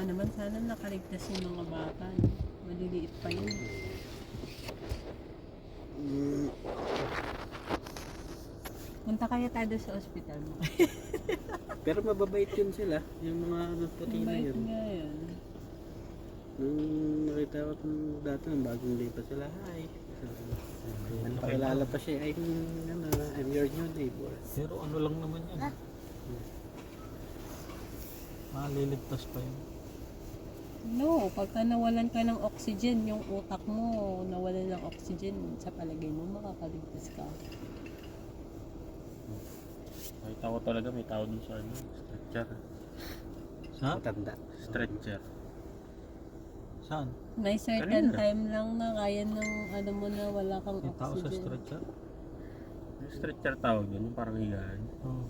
naman, sana nakaligtas yung mga bata. No? Maliliit pa yun. Punta kaya tayo sa ospital mo. Pero mababait yun sila, yung mga puti na Mabait yun. nga yan. Nung nakita ko dati nung bagong lipat sila, hi. Pakilala pa siya, I'm your new neighbor. Pero ano lang naman yan. Maliligtas pa yun. No, pagka nawalan ka ng oxygen, yung utak mo nawalan ng oxygen, sa palagay mo makakaligtas ka. Nakita ko talaga may tao dun sa ano, stretcher. Ha? Matanda. Stretcher. Saan? May certain Kanina. time lang na kaya ng ano mo na wala kang May tao sa oxygen. stretcher? Yung stretcher tawag yun, yung parang higaan. Oo.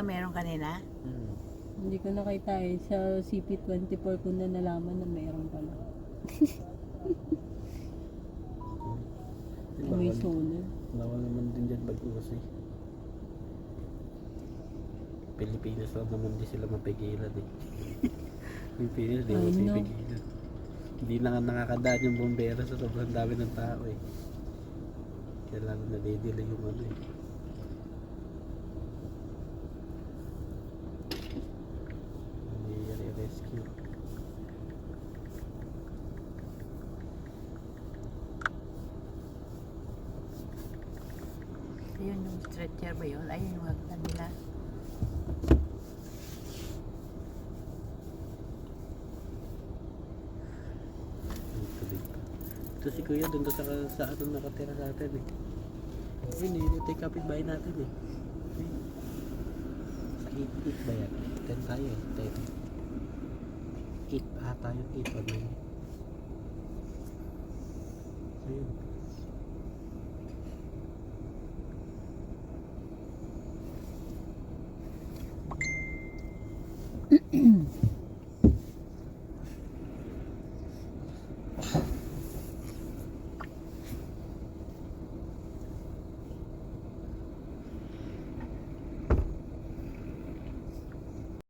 Meron kanina? Hindi ko nakita eh. Sa CP24 ko na nalaman na mayroon pala. May sonar. Bawal naman din dyan pag-uwas eh. Pilipinas lang naman di sila mapigilan eh. Pilipinas di I know. mapigilan. Hindi na nga nakakadaan yung bombero sa sobrang dami ng tao eh. Kailangan nadidili yung ano eh. Hindi rescue. Ayun yung stretcher ba yun? Ayun yung hagdan nila. Ito si Kuya doon sa ano nakatira sa atin eh. Ayun eh, ito yung kapitbahay natin eh. Sa 8 ba yan? 10 tayo eh, 10. 8 ata yung 8 ano yun. So yun.